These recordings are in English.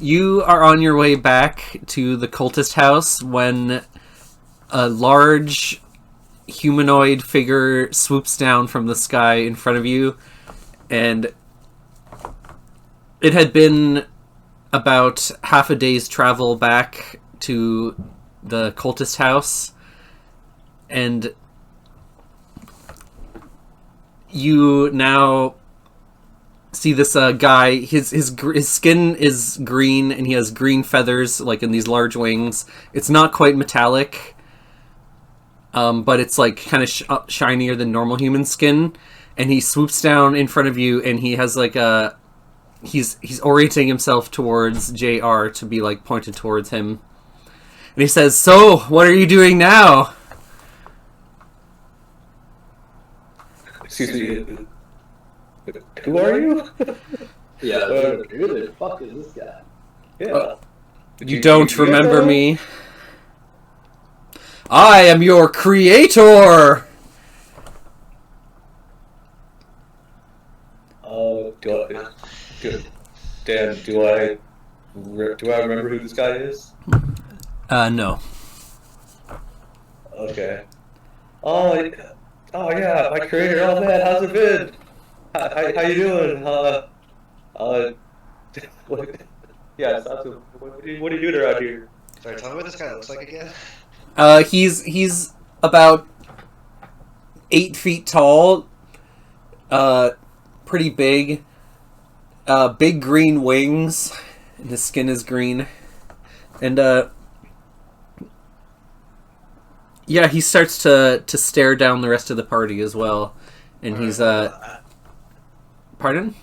You are on your way back to the cultist house when a large humanoid figure swoops down from the sky in front of you, and it had been about half a day's travel back to the cultist house, and you now see this guy. His skin is green, and he has green feathers, like in these large wings. It's not quite metallic, but it's like kind of shinier than normal human skin. And he swoops down in front of you, and he has like a he's orienting himself towards JR to be like pointed towards him. And he says, "So, what are you doing now?" Excuse me. Who are you? Yeah, who the fuck is this guy? Yeah. You don't remember me? I am your creator! Dan, do I remember who this guy is? No. Okay. Oh yeah, my creator. Oh man, how's it been? How you doing? Yeah, what are you doing around here? Sorry, tell me what this guy looks like again. He's about 8 feet tall, pretty big, big green wings, and his skin is green, and yeah, he starts to stare down the rest of the party as well, and he's pardon?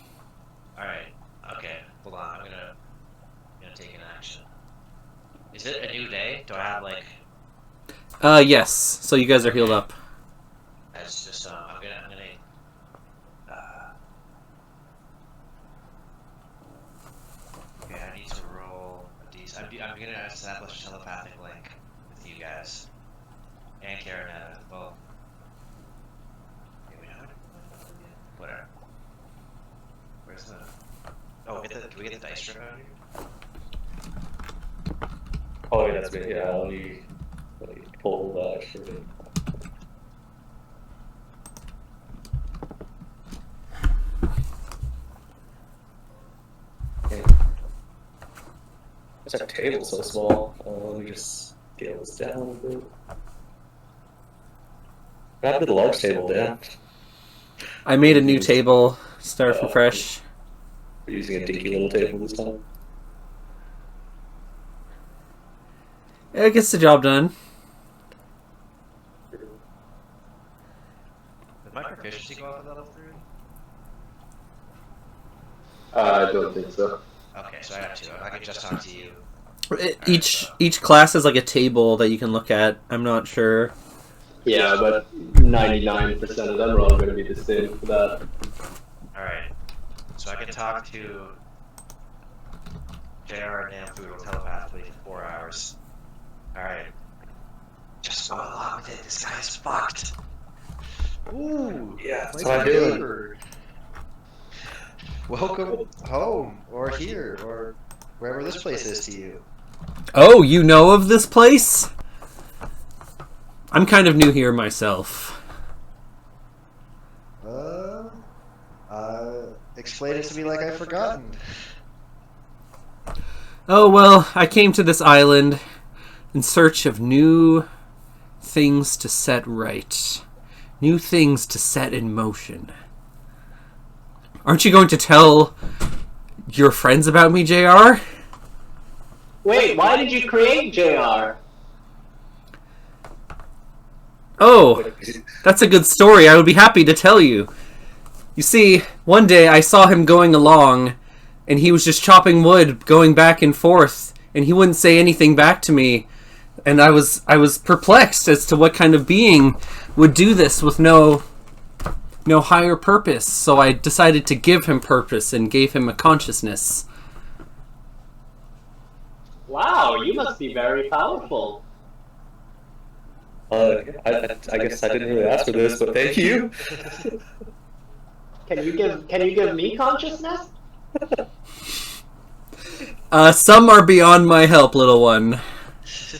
Alright, okay, hold on, I'm gonna take an action. Is it a new day? Do I have like... Yes, so you guys are healed up. That's just, I'm gonna okay, I need to roll a d. I'm gonna establish a telepathic link with you guys. And Karen, well... Whatever. Where's the... Oh, do we get the dice strip out here? Oh yeah, that's me. Yeah, let me pull that shit in. Why's our table so small? Let me just scale this down a little bit. What happened to the large table, Dan? I made a new table, start from fresh. We're using a dinky little table this time. It gets the job done. Did my proficiency go up at level 3? I don't think so. Okay, so I have 2. I can just talk to you. Each class has like a table that you can look at. I'm not sure. Yeah, but 99% of them are all going to be the same for that. Alright, so I can talk to JR and Namfoodle telepathically for 4 hours. Alright. Just go along with it, this guy's fucked. Ooh, Yeah, that's what I'm doing. Welcome home, or here, or wherever this place is to you. Oh, you know of this place? I'm kind of new here myself. Explain it to me like I've forgotten. Oh, well, I came to this island in search of new things to set right. New things to set in motion. Aren't you going to tell your friends about me, JR? Wait, why did you create JR? Oh, that's a good story. I would be happy to tell you. You see, one day I saw him going along, and he was just chopping wood, going back and forth, and he wouldn't say anything back to me. And I was perplexed as to what kind of being would do this with no higher purpose. So I decided to give him purpose and gave him a consciousness. Wow, you must be very powerful. I guess I didn't really ask for this, but thank you. Can you give me consciousness? Some are beyond my help, little one.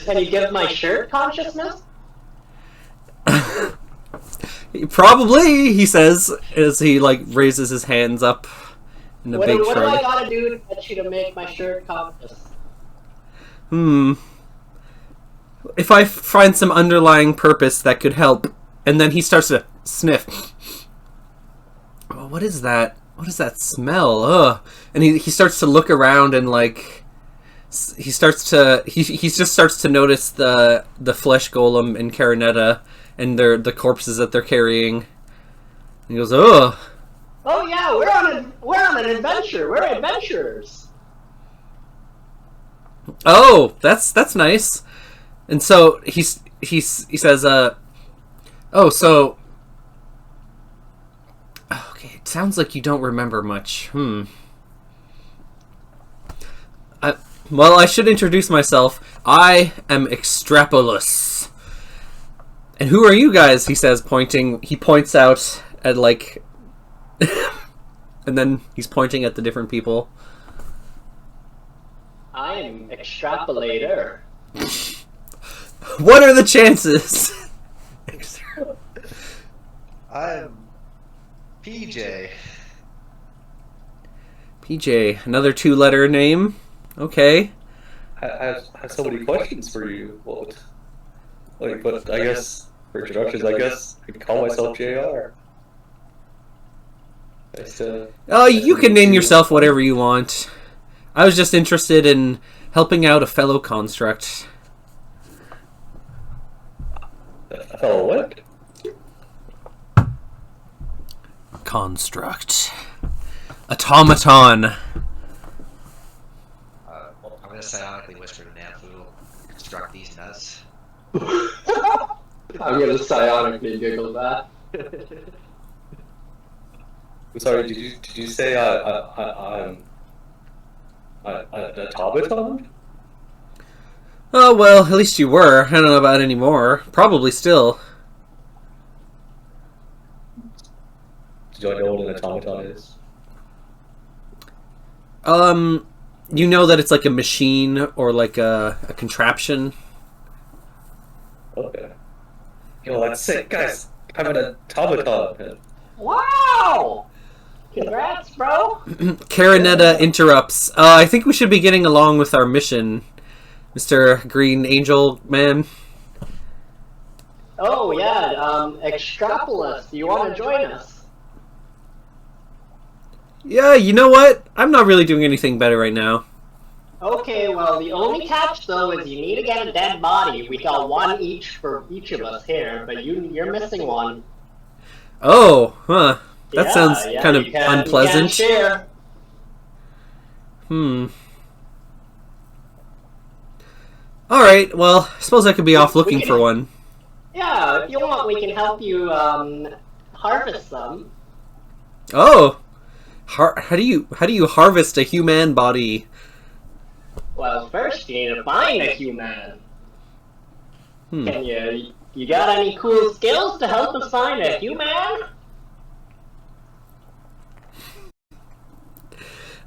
Can you give my shirt consciousness? Probably, he says, as he, like, raises his hands up in a What big do shrug. I gotta do to get you to make my shirt conscious? If I find some underlying purpose that could help, and then he starts to sniff. Oh, what is that? What is that smell? Ugh. And he starts to look around and like he just starts to notice the flesh golem and Carinetta and the corpses that they're carrying. And he goes, "Ugh." Oh yeah, we're on an adventure. We're adventurers. Oh, that's nice. And so he says, "Oh, so okay, it sounds like you don't remember much. Well, I should introduce myself. I am Extrapolus. And who are you guys?" He says, pointing. He points out at, like... and then he's pointing at the different people. I'm Extrapolator. What are the chances? I'm PJ. PJ, another 2-letter name. Okay. I have so many questions for you. Well, like, but I guess for introductions, I guess I could call myself JR. You can name yourself whatever you want. I was just interested in helping out a fellow construct. A fellow what? Construct. Automaton. Well, I'm gonna psionically whisper to Namfu, construct these nuts. I'm gonna psionically giggle that. I'm sorry, did you say I'm an automaton? Oh, well, at least you were. I don't know about anymore. Probably still. Do I know what an automaton is? You know that it's like a machine or like a contraption? Okay. Yo, that's sick, guys. I'm an automaton. Wow! Congrats, bro! Carinetta interrupts. I think we should be getting along with our mission, Mr. Green Angel Man. Oh yeah, Extrapolus, you wanna join us? Yeah, you know what? I'm not really doing anything better right now. Okay, well the only catch though is you need to get a dead body. We got one each for each of us here, but you're missing one. Oh, huh. That Yeah, sounds yeah, kind of you can unpleasant. share. Alright, well, I suppose I could be off looking can- for one. Yeah, if you want, we can help you harvest them. Oh! How do you harvest a human body? Well, first you need to find a human. Hmm. Can you got any cool skills to help us find a human?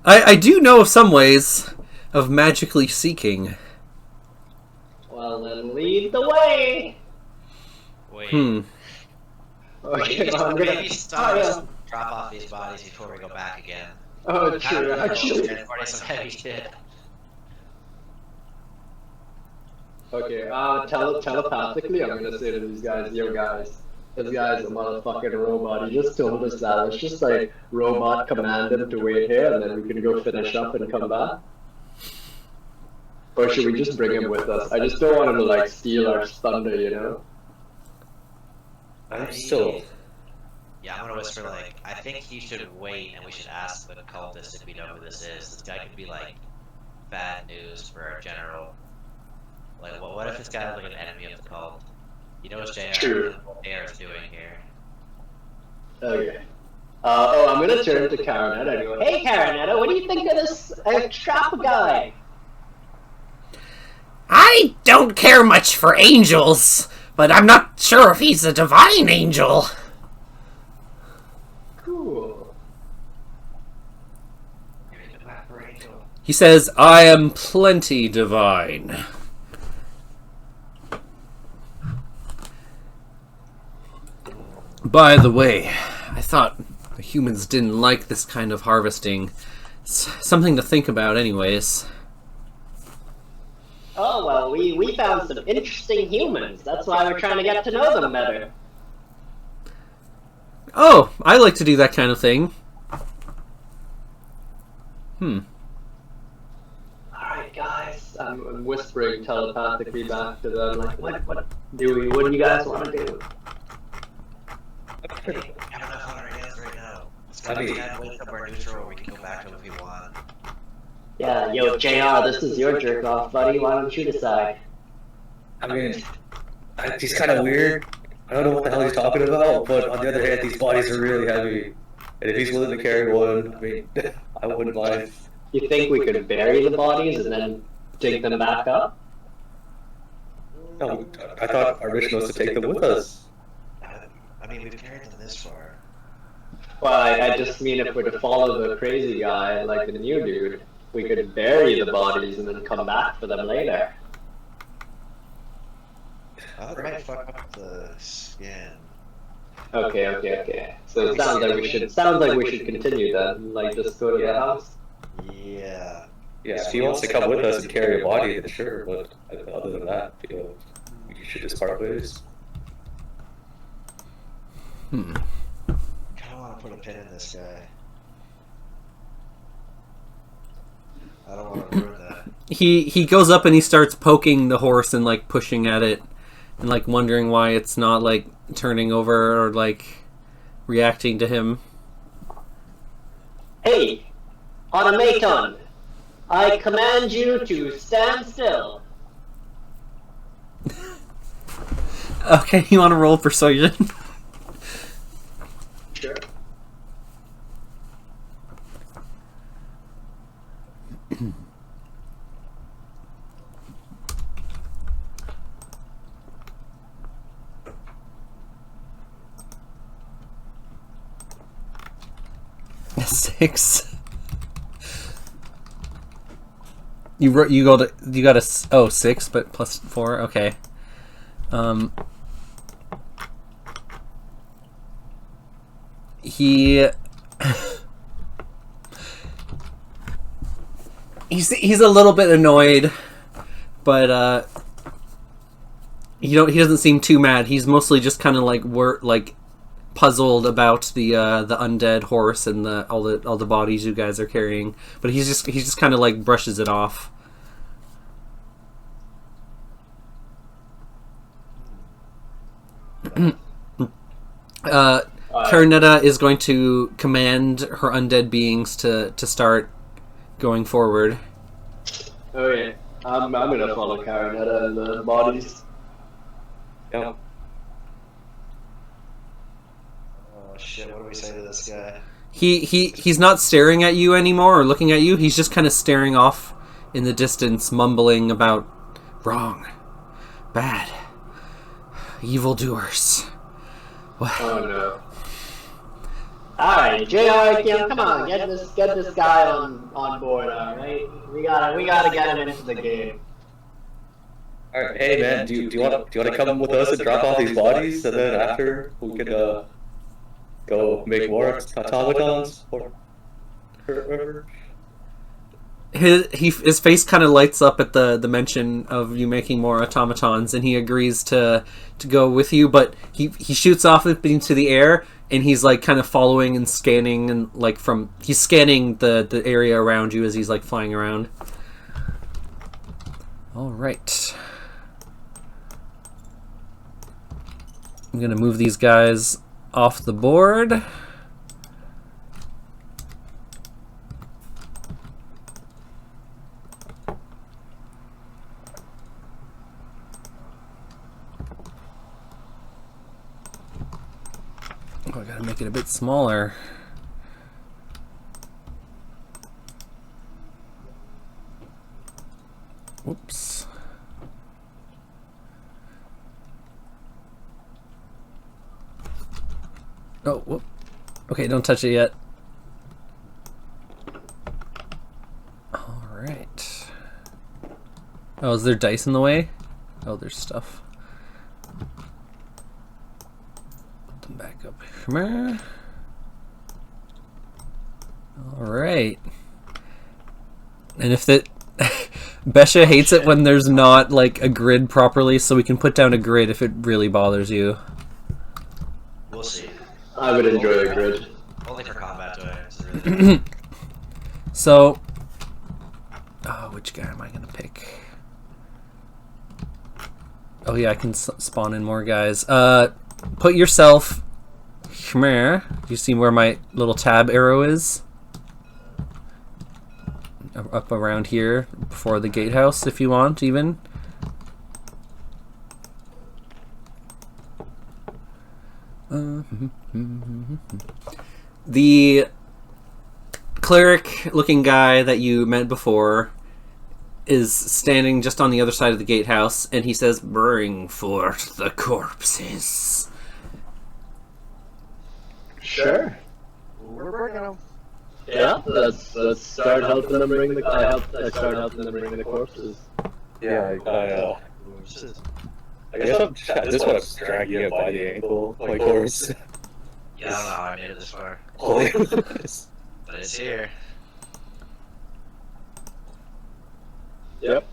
I do know of some ways of magically seeking. Well, then lead the way. Wait. Okay, Maybe, well, I'm gonna... maybe some of us drop off these bodies before we go back again. Oh, true, actually. Transporting some heavy shit. Okay, telepathically, I'm gonna say to these guys, yo guys, this guy's a motherfucking robot. He just told us that. Let's just like robot command him to wait here, and then we can go finish up and come back. Or should we just bring him with us? I just don't want him to like steal our thunder, you know? I'm still... Yeah, I'm gonna whisper like, I think he should wait and we should ask the cultist if we know who this is. This guy could be like bad news for our general. Like, what if this guy is like an enemy of the cult? He knows JR. True. What JR is doing here. Okay. I'm gonna turn to Carinetta and go, Hey, Carinetta, what do you think of this Strap guy? I don't care much for angels, but I'm not sure if he's a divine angel. cool. back for Angel. He says, I am plenty divine. By the way, I thought the humans didn't like this kind of harvesting. It's something to think about anyways. Oh, well, we found some interesting humans. That's why we're trying to get to know them better. Oh, I like to do that kind of thing. Alright, guys. I'm whispering telepathically back to them, like, what do you guys want to do? I don't know how our hands right now. It's got to be way somewhere neutral where we can go back to him if we want. Yeah, yo, JR, this is your jerk off, buddy. Why don't you decide? I mean, he's kind of weird. I don't know what the hell he's talking about, but on the other hand, these bodies are really heavy. And if he's willing to carry one, I mean, I wouldn't mind. You think we could bury the bodies and then dig them back up? No, I thought our mission was to take them with us. I mean, we've carried them this far. Well, I just mean if we're to follow the crazy guy, like the new dude, we could bury the bodies and then come back for them later. That might fuck up the skin. Okay. So it sounds like we should continue then, like just go to the house. Yeah. Yeah, if he wants to come with us and carry a body, then sure, but other than that, you should just part ways. I kind of want to put a pin in this guy. I don't want to ruin that. He goes up and he starts poking the horse and like pushing at it and like wondering why it's not like turning over or like reacting to him. Hey, automaton, I command you to stand still. Okay, you want to roll persuasion? Sure. Six. You got a 6, but plus 4. Okay. He's a little bit annoyed, but he doesn't seem too mad. He's mostly just kind of like puzzled about the undead horse and all the bodies you guys are carrying. But he's just kind of like brushes it off. Carinetta is going to command her undead beings to start going forward. Okay, I'm gonna follow Carinetta and the bodies. Yeah. Oh shit, what do we say to this guy? He's not staring at you anymore or looking at you. He's just kind of staring off in the distance, mumbling about wrong, bad, evildoers. What? Oh no. Alright, JR, come on, get this guy on board, alright? We gotta get him into the game. All right, hey man, do you want to come with us and drop off these bodies, and then after we could go make more automatons or whatever? His face kind of lights up at the mention of you making more automatons, and he agrees to go with you. But he shoots off into the air, and he's like kind of following and scanning, and like he's scanning the area around you as he's like flying around. All right, I'm gonna move these guys off the board. Oh, I gotta make it a bit smaller. Whoops. Oh, whoop. Okay, don't touch it yet. Oh, is there dice in the way? Oh, there's stuff. Put them back up. Come here. Alright. And if that... Besha hates it when there's not, like, a grid properly, so we can put down a grid if it really bothers you. We'll see. I would enjoy a grid. Only for combat do I. Really So... Oh, which guy am I gonna pick? Oh yeah, I can spawn in more guys. Put yourself... Come here. Do you see where my little tab arrow is? Up around here, before the gatehouse, if you want, even. The cleric-looking guy that you met before is standing just on the other side of the gatehouse, and he says, "Bring forth the corpses." Sure. We're bringing them. Yeah, let's start helping them bring the. I start helping them bring the corpses. Yeah, I guess I'm just, at this point I'm dragging it by the ankle, my horse. Yeah, I don't know how I made it this far. Holy But it's here. Yep.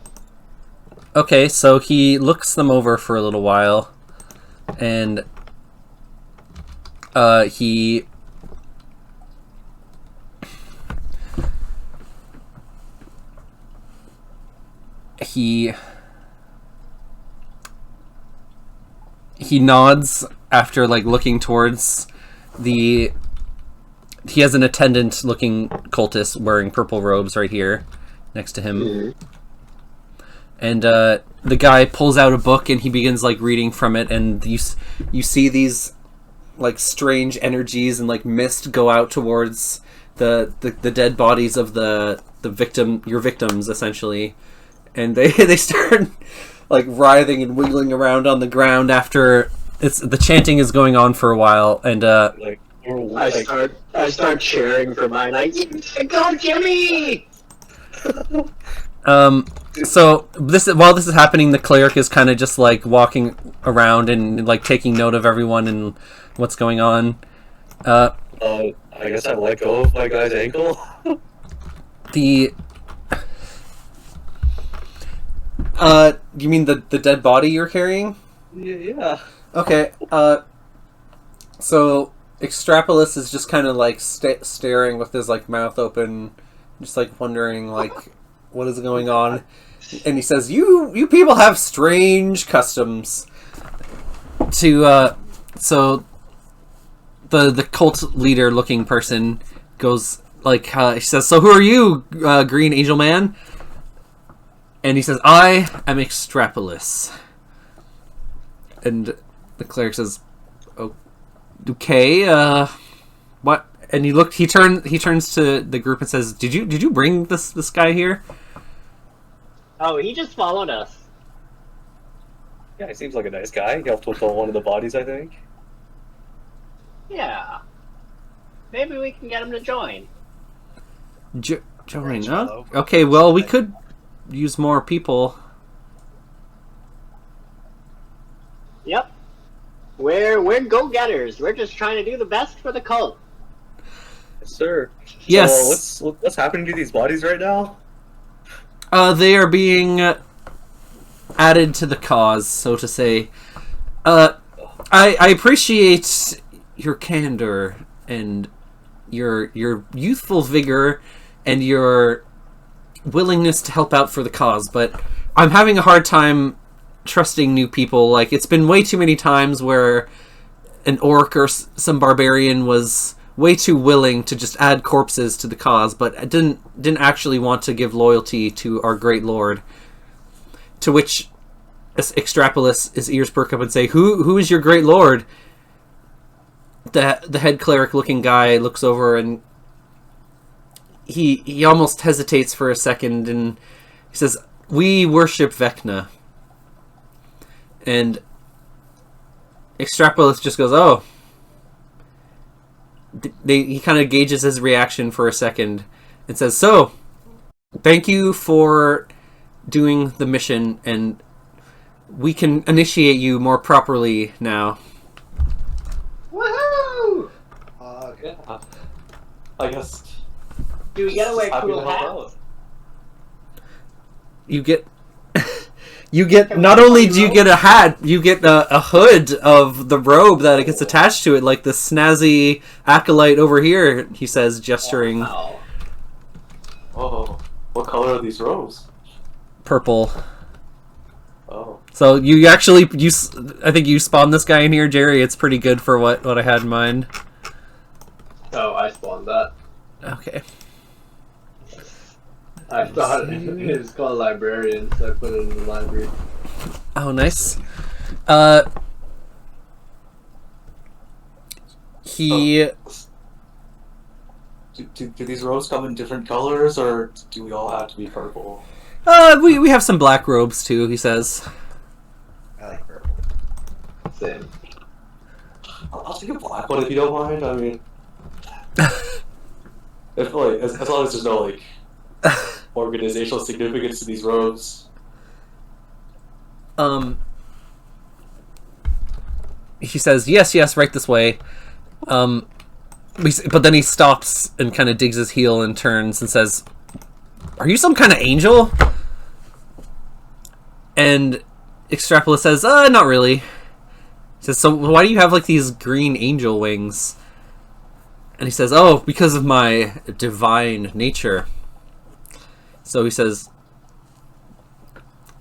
Okay, so he looks them over for a little while, and he nods after, like, looking towards the... He has an attendant looking cultist wearing purple robes right here next to him. Mm-hmm. And the guy pulls out a book and he begins, like, reading from it, and you see these, like, strange energies and, like, mist go out towards the dead bodies of your victims, essentially. And they start, like, writhing and wiggling around on the ground after the chanting is going on for a while, and like, I start cheering for mine. Go Jimmy! So while this is happening, the cleric is kind of just, like, walking around and, like, taking note of everyone and what's going on. I guess I let go of my guy's ankle. You mean the dead body you're carrying? Yeah. Okay, so Extrapolis is just kind of, like, staring with his, like, mouth open, just, like, wondering, like, what is going on. And he says, you people have strange customs. So the cult leader looking person goes, like, he says, "So who are you, Green Angel Man?" And he says, "I am Extrapolis." And the cleric says, "Oh, okay, what?" And he turns to the group and says, Did you bring this guy here?" Oh, he just followed us. Yeah, he seems like a nice guy. He helped with one of the bodies, I think. Yeah. Maybe we can get him to join. Join, huh? Okay, well, we could use more people. Yep. We're go-getters. We're just trying to do the best for the cult. Yes, sir. Yes. So what's happening to these bodies right now? They are being added to the cause, so to say. I appreciate your candor and your youthful vigor and your willingness to help out for the cause, but I'm having a hard time trusting new people. Like, it's been way too many times where an orc or some barbarian was way too willing to just add corpses to the cause, but didn't actually want to give loyalty to our great lord. To which Extrapolis, his ears perk up and say, Who is your great lord?" The head cleric looking guy looks over and he almost hesitates for a second, and he says, "We worship Vecna." And Extrapolis just goes, "Oh." He kind of gauges his reaction for a second and says, "So, thank you for doing the mission, and we can initiate you more properly now. Woohoo! Yeah. I guess. Do we get away Happy to cool help hats? out. You get you get Can we not get only one do you robe? get a hat, you get a hood of the robe that gets attached to it, like the snazzy acolyte over here, he says, gesturing. Wow. Oh, what color are these robes? Purple. Oh, So you actually I think you spawned this guy in here, Jerry. It's pretty good for what I had in mind. Oh, I spawned that. Okay. I thought it was called librarian, so I put it in the library. Oh, nice. He do these robes come in different colors, or do we all have to be purple? we have some black robes too, he says. I like purple. Same. I'll take a black one if you don't mind. I mean, if like as long as there's no like organizational significance to these robes. He says, yes, right this way. But then he stops and kind of digs his heel and turns and says, "Are you some kind of angel?" And Extrapolis says, not really. He says, "So why do you have like these green angel wings?" And he says, "Oh, because of my divine nature." So he says,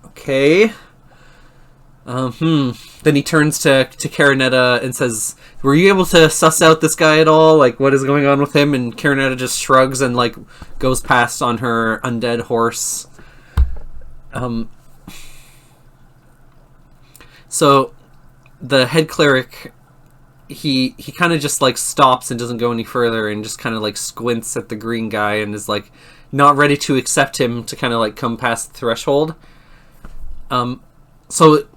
"Okay." Then he turns to Karinetta and says, "Were you able to suss out this guy at all? Like, what is going on with him?" And Karinetta just shrugs and like goes past on her undead horse. So the head cleric, he kind of just like stops and doesn't go any further and just kind of like squints at the green guy and is like not ready to accept him to kind of like come past the threshold. So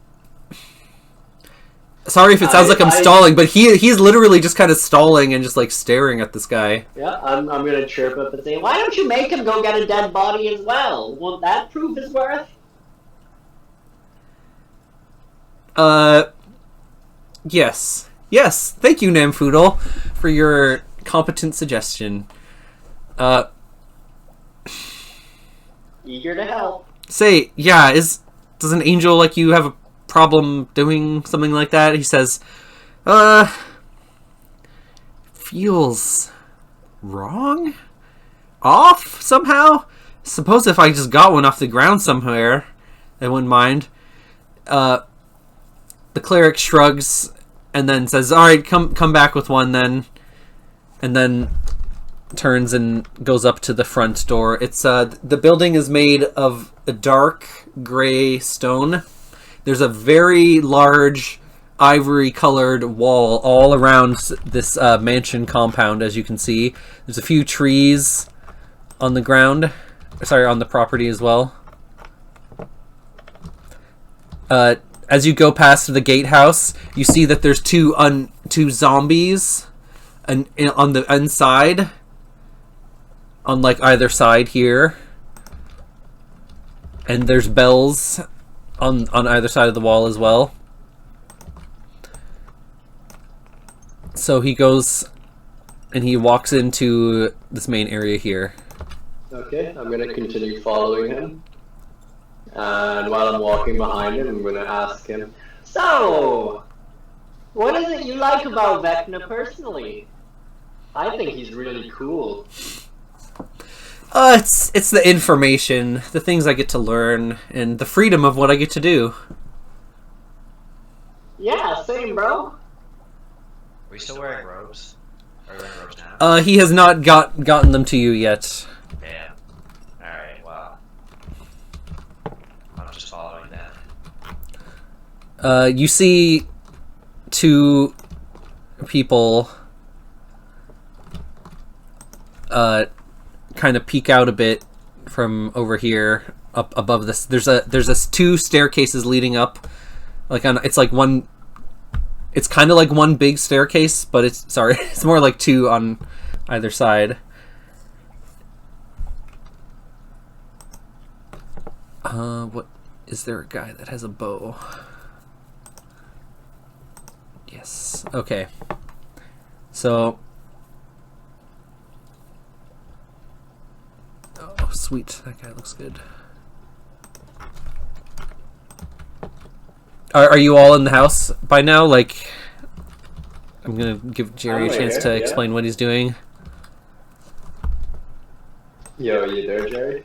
sorry if it sounds like I'm stalling, but he's literally just kind of stalling and just like staring at this guy. Yeah, I'm gonna chirp up and say, why don't you make him go get a dead body as well? Won't that prove his worth? Yes. Thank you, Namfoodle, for your competent suggestion. Eager to help. Say, yeah, does an angel like you have a problem doing something like that? He says, feels wrong? Off, somehow? Suppose if I just got one off the ground somewhere, I wouldn't mind. The cleric shrugs and then says, "Alright, come back with one then." And then turns and goes up to the front door. It's the building is made of a dark gray stone. There's a very large ivory colored wall all around this mansion compound, as you can see. There's a few trees on the ground. Sorry, on the property as well. As you go past the gatehouse, you see that there's two zombies on the inside, on like either side here, and there's bells on either side of the wall as well. So he goes and he walks into this main area here. Okay, I'm gonna continue following him. And while I'm walking behind him, I'm gonna ask him, So, what is it you like about Vecna personally? I think he's really cool. It's the information, the things I get to learn, and the freedom of what I get to do. Yeah, same, bro. Are we still wearing robes? Are we wearing robes now? He has not gotten them to you yet. Damn. Alright, well. I'm just following that. You see two people kind of peek out a bit from over here up above this. There's two staircases leading up, like it's like one. It's kind of like one big staircase, but it's more like two on either side. What is there a guy that has a bow? Yes. Okay. So. Oh, sweet. That guy looks good. Are you all in the house by now? Like, I'm gonna give Jerry a chance to explain what he's doing. Yo, are you there, Jerry?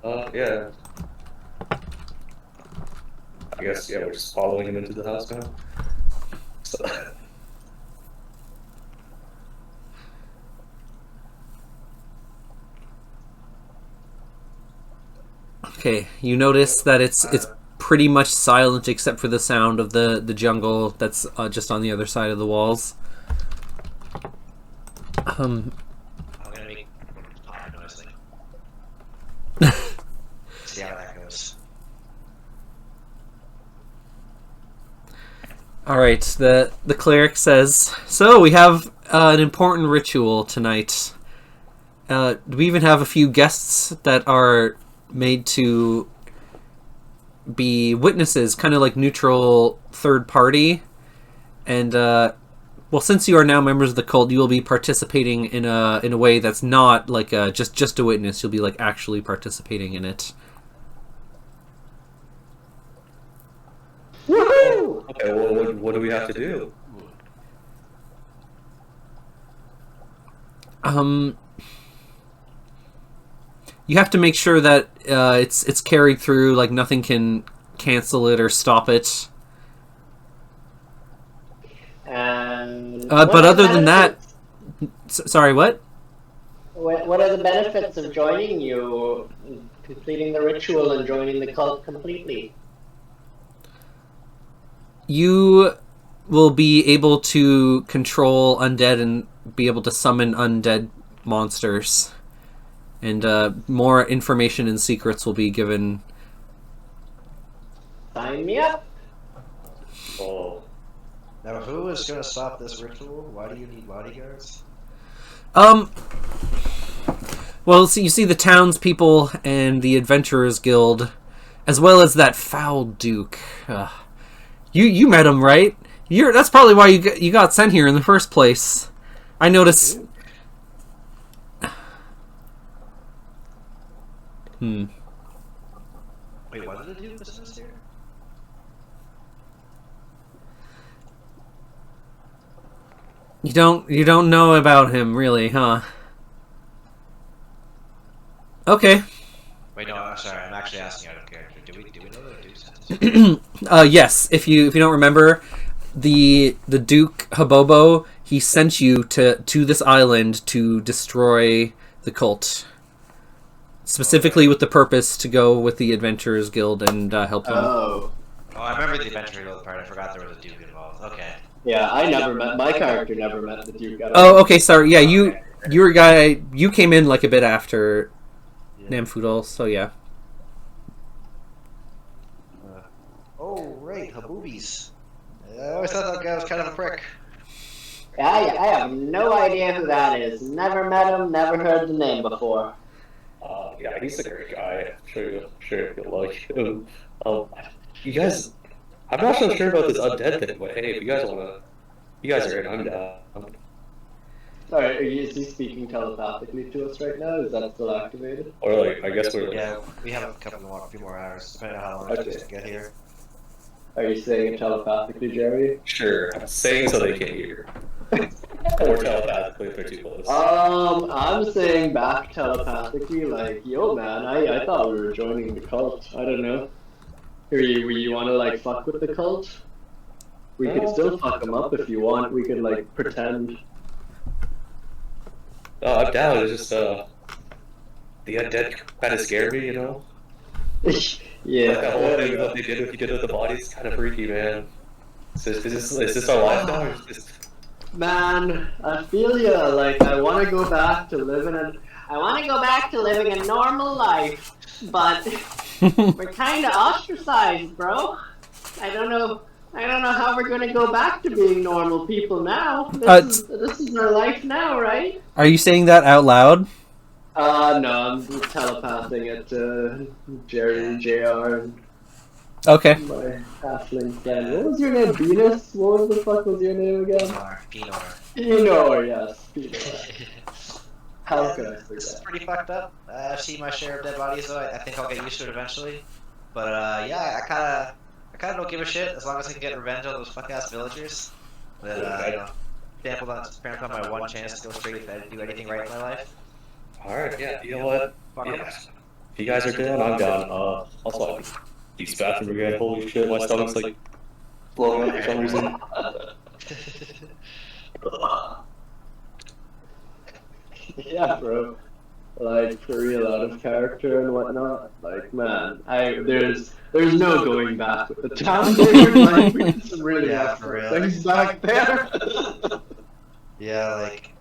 Yeah. I guess, yeah, we're just following him into the house now. So. Okay, you notice that it's pretty much silent except for the sound of the jungle that's just on the other side of the walls. I'm gonna make a noise thing. See how that goes. Alright, the cleric says, so we have an important ritual tonight. We even have a few guests that are made to be witnesses, kind of like neutral third party. And, well, since you are now members of the cult, you will be participating in a way that's not like just a witness. You'll be like actually participating in it. Woohoo! Okay, well, what do we have to do? You have to make sure that it's carried through, like nothing can cancel it or stop it. And But other than that, sorry, what? What are the benefits of joining you, completing the ritual and joining the cult completely? You will be able to control undead and be able to summon undead monsters. And more information and secrets will be given. Sign me up. Oh. Now, who is going to stop this ritual? Why do you need bodyguards? Well, so you see the townspeople and the Adventurers Guild, as well as that foul Duke. You met him, right? That's probably why you got sent here in the first place. I noticed. Wait, what did it do business here? You don't know about him, really, huh? Okay. Wait, no, I'm sorry. I'm actually asking out of character. Do we know the Duke sent us? Yes. If you don't remember, the Duke Habobo, he sent you to this island to destroy the cult. Specifically with the purpose to go with the Adventurers Guild and help them. Oh. Oh, I remember the Adventure Guild part. I forgot there was a Duke involved. Okay. Yeah, my character never met the Duke at all. Oh, okay, sorry. Yeah, you were a guy. You came in like a bit after Namfoodle, so yeah. Oh, right, Haboobies. I always thought that guy was kind of a prick. I have no idea who that is. Never met him, never heard the name before. Yeah, he's a great guy. I'm sure you'll like him. You guys, I'm not so sure about this undead thing, but hey, if you guys are in, I'm down. Sorry, is he speaking telepathically to us right now? Is that still activated? Or like, I guess we're. Yeah, we have a few more hours, depending on how long it takes to get here. Are you saying it telepathically, Jerry? Sure, I'm saying so they can hear. Or telepathically if they're too close. I'm saying back telepathically, like, yo man, I thought we were joining the cult. I don't know. You wanna like fuck with the cult? We could still fuck them up if you want. We could like pretend. Oh, I'm down. It's just the undead kind of scared me, you know. Yeah. Like that whole thing that you did with the bodies, kind of freaky, man. Is this our life now? Or is this... Man, I feel ya. Like I want to go back to living a normal life, but we're kind of ostracized, bro. I don't know how we're gonna go back to being normal people now. This is our life now, right? Are you saying that out loud? No, I'm telepathing it to Jerry, JR, and Okay. my halfling friend. What was your name? Venus? What the fuck was your name again? Pinor. Pinor, yes, Pinor. How Yeah, could I this is forget? pretty fucked up. I've seen my share of dead bodies though. I think I'll get used to it eventually. But yeah, I kinda don't give a shit as long as I can get revenge on those fuck ass villagers. That you know, trampled on my one chance to go straight and do anything right in my life. Alright, yeah, you know what? Fuck 'em. Yeah. If you guys are down, I'm down. Also, I can use the bathroom again. Holy shit, my stomach's like blowing up for some reason. Yeah, bro. Like for real, out of character and whatnot. Like, man, there's no going back with the town there. Like, we did some really Yeah, effed for up real. things back there. Yeah, like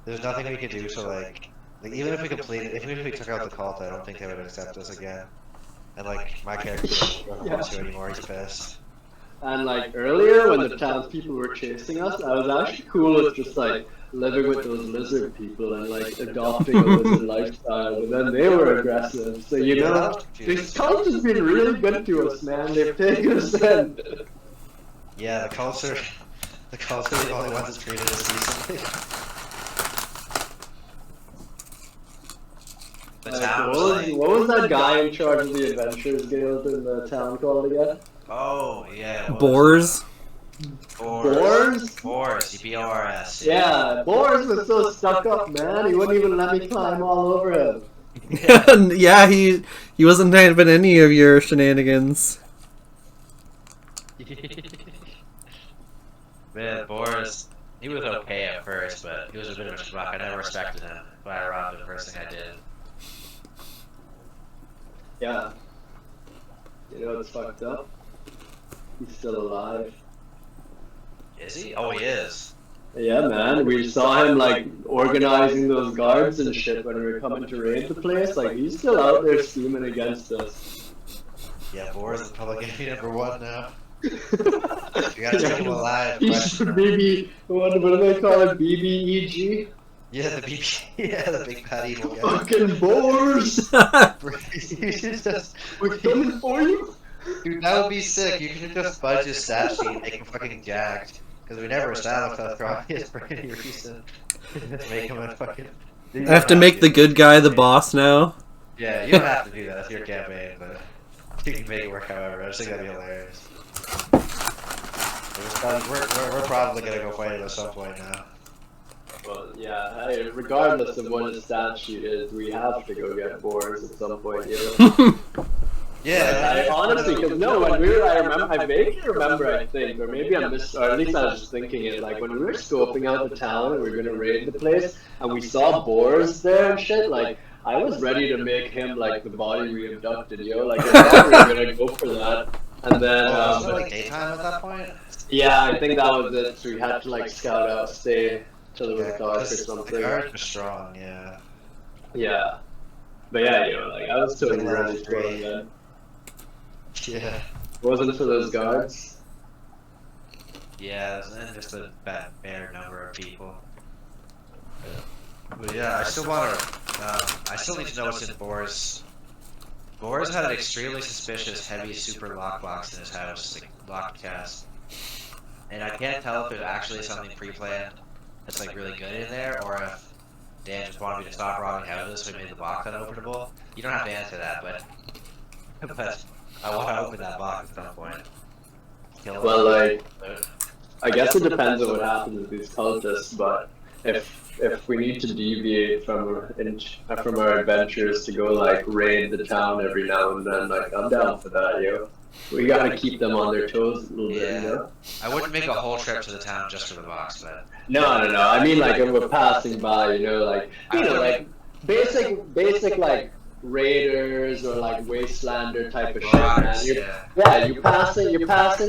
there's nothing we could do to like even if we completed, even if we took out the cult, I don't think they would accept us again. And like my character doesn't want to anymore. He's pissed. And like earlier, when the townspeople were chasing us, I was actually cool with just like living with those lizard people and like adopting a lizard lifestyle. But then they were aggressive, so you know, this cult has been really good to us, man. They've taken us in. Yeah, the cults are the only ones that treated us decently. The Like, town was like, what was that guy in charge of the Adventurers Guild in the town called again? oh yeah, what was Boars. Boars? Boars, B-O-R-S. Yeah, Boars was so stuck up, man. He wouldn't even let me climb all over him. Yeah, he wasn't having any of your shenanigans. Man, Boris, he was okay at first, but he was a bit of a schmuck. I never respected him, but I robbed him the first thing I did. Yeah. You know what's fucked up? He's still alive. Is he? Oh, he is. Yeah, man. We saw him like organizing those guards and shit when we were coming to raid the place. Like he's still out there scheming against us. Yeah, Boris is public enemy #1 now. You gotta keep him alive. He should BB. What do they call it? BBEG. Yeah, the BP. Yeah, the big bad evil guy. Fucking Boars. We're coming for you. Dude, that would be sick. You could just fudge his stat sheet and make him fucking jacked. Because we never established that for obvious for any reason. Just make him a fucking... I have to make the good guy the boss now. Yeah, you don't have to do that. It's your campaign, but you can make it work however. I just think that'd be hilarious. We're probably gonna go fight it at some point now. Well, yeah. Hey, regardless of what his stat sheet is, we have to go get Boars at some point. You know? Yeah, I honestly, because no, when we were, I vaguely remember, I think, or maybe I missed, or at least I was just thinking it, like when we were scoping out the town and we were gonna raid the place, and we saw Boars there and shit, like, I was ready to make him like the body we abducted, yo, like, I thought we were gonna go for that, and then, was it like daytime at that point? yeah, I think that was it, so we had to like scout out, stay till it was dark or 'cause something. The guards are strong, yeah. Yeah. But yeah, yo, like, I was totally ready for it, man. Yeah. Wasn't it for those guards? Yeah, and just a bare number of people. But yeah, I still want to. I still need to know what's in Boris. Boris had an extremely suspicious heavy super lockbox in his house, like lock cast. And I can't tell if there's actually something pre-planned that's like really good in there, or if Dan just wanted me to stop robbing houses so he made the box unopenable. You don't have to answer that, but I want to open that box at some point. Well, like, I guess it depends on what happens with these cultists, but if we need to deviate from our adventures to go like raid the town every now and then, like I'm down for that, yo. We gotta keep them on their toes a little bit, you know? I wouldn't make a whole trip to the town just for the box, but No. I mean, like if we're passing by, you know, like like basic like raiders or like wastelander type of shit, man. You're passing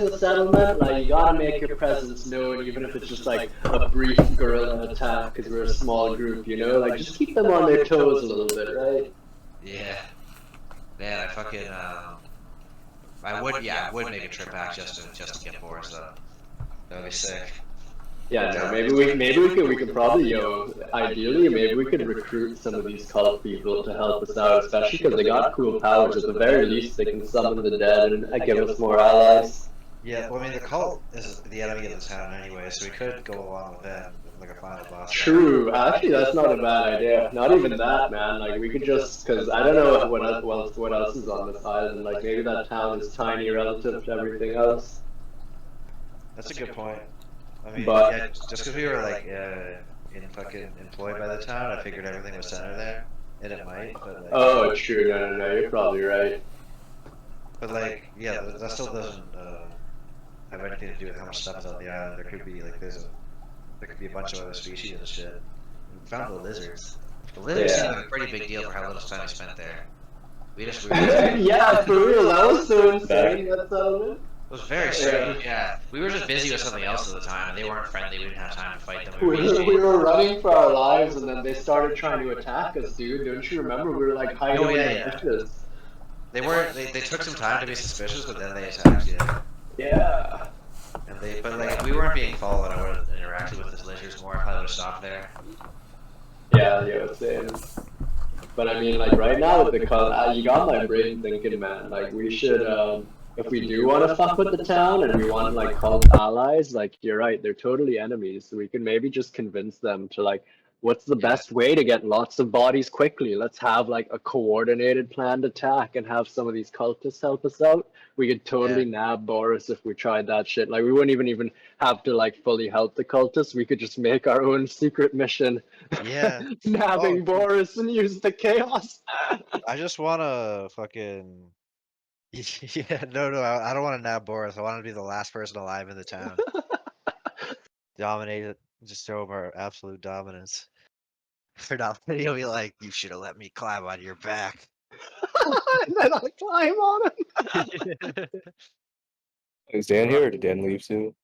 the settlement, like you gotta make your presence known, even if it's just like a brief guerrilla attack, because we're a small group, you know, like just keep them on their toes a little bit, right? Yeah. Man, I fucking I would make a trip back just to get Boris though. That would be sick. Yeah, no, maybe we could probably, ideally, maybe we could recruit some of these cult people to help us out, especially because they got cool powers. At the very least, they can summon the dead and give us more allies. Yeah, well, I mean, the cult is the enemy of the town anyway, so we could go along with them, like a final boss. True. Actually, that's not a bad idea. Not even that, man. Like, we could just, because I don't know what else is on this island. Like, maybe that town is tiny relative to everything else. That's a good point. I mean, But- yeah, just because we were like fucking employed by the town, I figured everything was centered there, and it might. But like, Oh, true. No, you're probably right. but like, yeah, that still doesn't have anything to do with how much stuff is on the island. There could be like there could be a bunch of other species and shit. We found the lizards. The lizards Yeah. seem like a pretty big deal for how little time we spent there. We just Yeah, for real. That was so insane. That settlement. It was very strange, yeah. We were just busy with something else at the time, and they weren't friendly, we didn't have time to fight them. We were running for our lives, and then they started trying to attack us, dude. Don't you remember? We were like hiding in the bushes. They weren't, they took some time to be suspicious, but then they attacked you. Yeah. And but like, we weren't being followed, I would have interacted with the lizards more, I probably would have stopped there. Yeah, same. But I mean, like, right now with the cult, you got my brain thinking, man. Like, we should, if we do want to fuck with the town and we want, like, cult allies, like, you're right, they're totally enemies. So we can maybe just convince them to, like, what's the best way to get lots of bodies quickly? Let's have, like, a coordinated planned attack and have some of these cultists help us out. We could totally nab Boris if we tried that shit. Like, we wouldn't even have to, like, fully help the cultists. We could just make our own secret mission. Yeah. Nabbing Boris and use the chaos. I just want to fucking. Yeah, no, I don't want to nab Boris. I want to be the last person alive in the town. Dominate it. Just show him our absolute dominance. For not, he'll be like, "You should have let me climb on your back." And then I climb on him. Is Dan here or did Dan leave soon?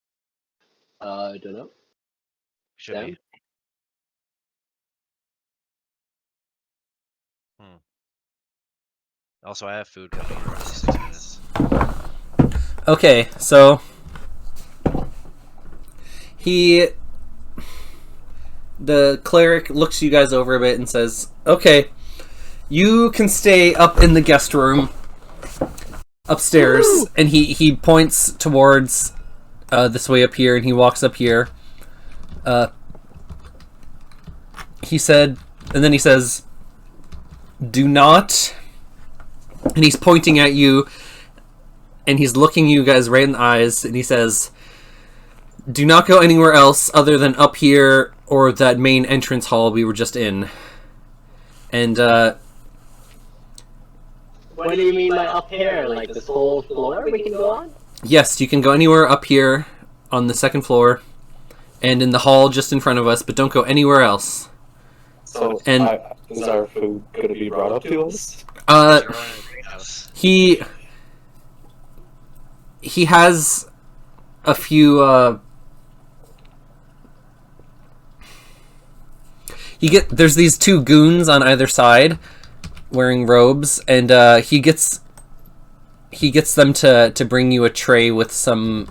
I don't know. Should Dan? be. Also, I have food coming in around 6 minutes. Okay, so the cleric looks you guys over a bit and says, "Okay, you can stay up in the guest room upstairs." Woo! And he points towards this way up here, and he walks up here. He said, and then he says, "Do not," and he's pointing at you, and he's looking you guys right in the eyes, and he says, "Do not go anywhere else other than up here or that main entrance hall we were just in." And What do you mean by up here? Like this whole floor we can go on? yes, you can go anywhere up here on the second floor and in the hall just in front of us, but don't go anywhere else. So, And- is our food going to be brought up to us? He has a few there's these two goons on either side wearing robes, and he gets them to bring you a tray with some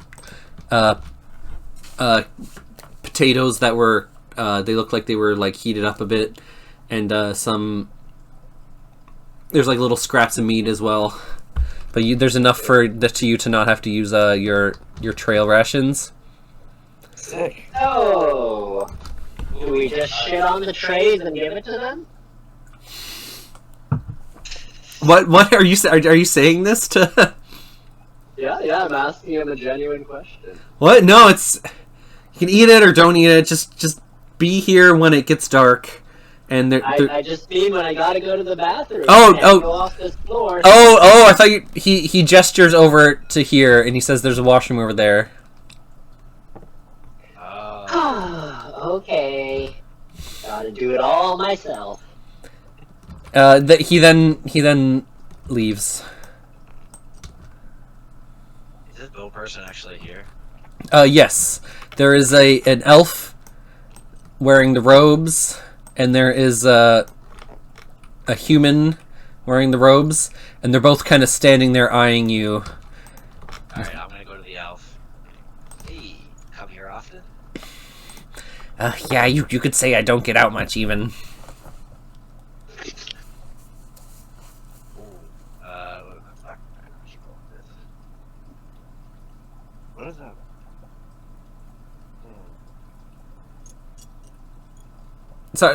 potatoes that were they look like they were like heated up a bit, and some there's like little scraps of meat as well, but there's enough for you to not have to use your trail rations. Sick. Oh, do we just shit on the trays and give it to them? What are you saying this to? Yeah, I'm asking him a genuine question. What? No, it's you can eat it or don't eat it. Just be here when it gets dark. And I just mean when I gotta go to the bathroom. Oh, I can't go off this floor. Oh! I thought he gestures over to here, and he says, "There's a washroom over there." Okay. Gotta do it all myself. He then leaves. Is this Bill person actually here? Yes, there is an elf wearing the robes, and there is a human wearing the robes, and they're both kind of standing there eyeing you. Alright, I'm gonna go to the elf. Hey, come here often? Yeah, you could say I don't get out much, even. Ooh, what is that?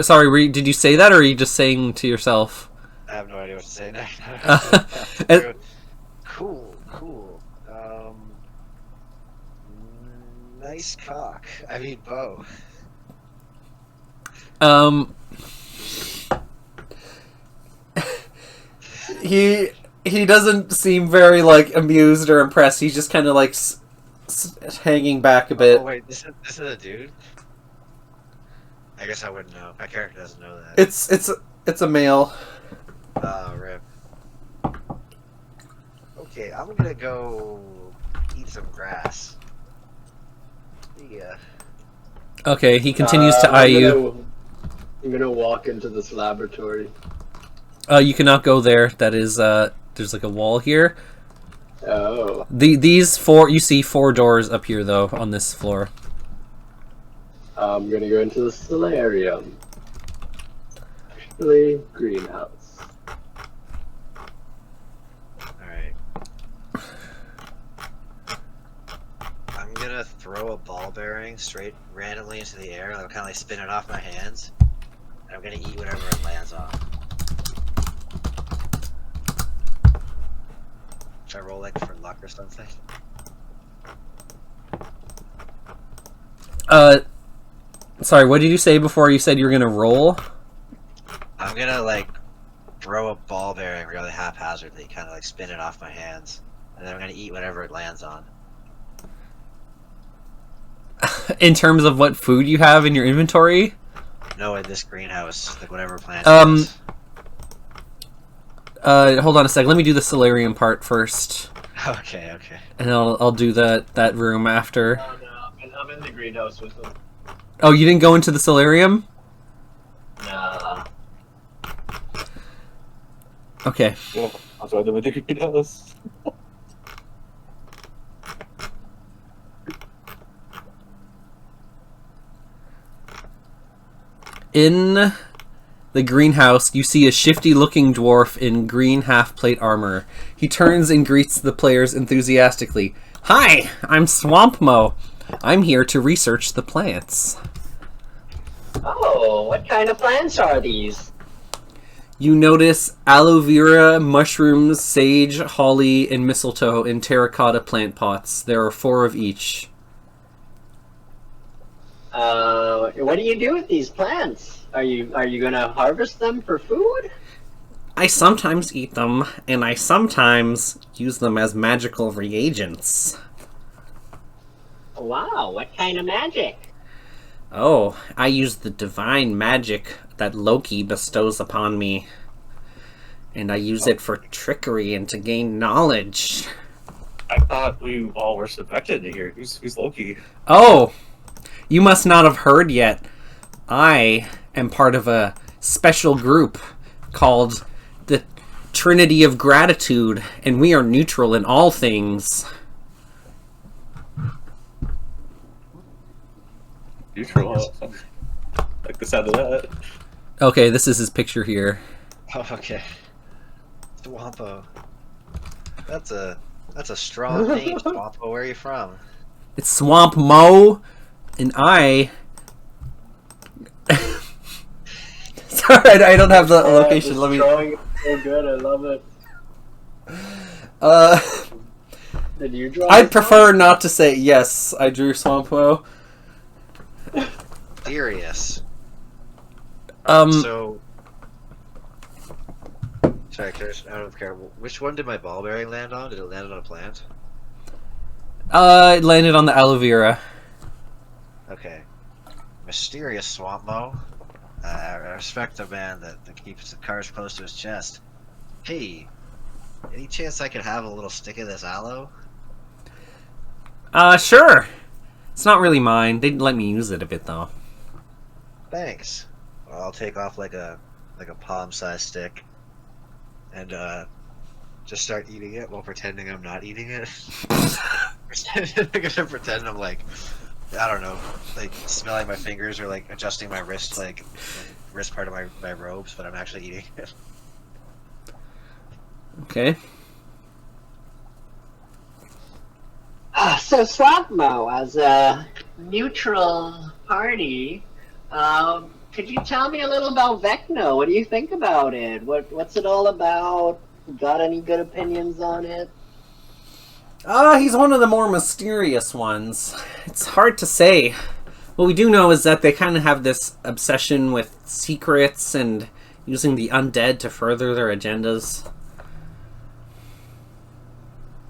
Sorry, did you say that, or are you just saying to yourself? I have no idea what to say now. Cool. Nice cock. I mean, bow. He doesn't seem very, like, amused or impressed. He's just kind of, like, hanging back a bit. Oh, wait, this is a dude? I guess I wouldn't know. My character doesn't know that. It's a male. Rip. Okay, I'm gonna go eat some grass. Yeah. Okay, he continues to eye you. I'm gonna walk into this laboratory. You cannot go there. That is, there's like a wall here. Oh. These four, you see 4 doors up here, though, on this floor. I'm gonna go into the solarium. Actually, greenhouse. Alright. I'm gonna throw a ball bearing straight randomly into the air, and I'm kinda like spin it off my hands. And I'm gonna eat whatever it lands on. Should I roll like for luck or something? Sorry, what did you say before you said you were gonna roll? I'm gonna like throw a ball bearing really haphazardly, kinda like spin it off my hands. And then I'm gonna eat whatever it lands on. In terms of what food you have in your inventory? No, in this greenhouse, like whatever plant it is. Hold on a sec. Let me do the solarium part first. Okay. And I'll do that room after. Oh, no, I'm in the greenhouse with them. Oh, you didn't go into the solarium? Nah. Okay. Yeah, I'll join them with the greenhouse. In the greenhouse, you see a shifty-looking dwarf in green half-plate armor. He turns and greets the players enthusiastically. Hi, I'm Swamp Mo. I'm here to research the plants. Oh, what kind of plants are these? You notice aloe vera, mushrooms, sage, holly, and mistletoe in terracotta plant pots. There are 4 of each. What do you do with these plants? Are you gonna harvest them for food? I sometimes eat them, and I sometimes use them as magical reagents. Wow, what kind of magic? Oh, I use the divine magic that Loki bestows upon me. And I use it for trickery and to gain knowledge. I thought we all were subjected to here. Who's Loki? Oh, you must not have heard yet. I am part of a special group called the Trinity of Gratitude, and we are neutral in all things. Neutral. Like the sound of that. Okay, this is his picture here. Oh, okay. Swampo. That's a strong name, Swampo. Where are you from? It's Swamp Mo, and I... Sorry, I don't have the location. Let me... Drawing is so good, I love it. Did you draw I'd this prefer not to say yes, I drew Swamp Mo. Serious. So... Sorry, I don't care. Which one did my ball bearing land on? Did it land on a plant? It landed on the aloe vera. Okay. Mysterious Swamp Mo. I respect a man that keeps the cards close to his chest. Hey, any chance I could have a little stick of this aloe? Sure. It's not really mine. They didn't let me use it a bit, though. Thanks. Well, I'll take off like a palm-sized stick, and just start eating it while pretending I'm not eating it. I'm gonna pretend I'm like I don't know, like smelling my fingers or like adjusting my wrist, like wrist part of my robes, but I'm actually eating it. Okay. So Swapmo, as a neutral party, could you tell me a little about Vecno? What do you think about it? What's it all about? Got any good opinions on it? He's one of the more mysterious ones. It's hard to say. What we do know is that they kind of have this obsession with secrets and using the undead to further their agendas.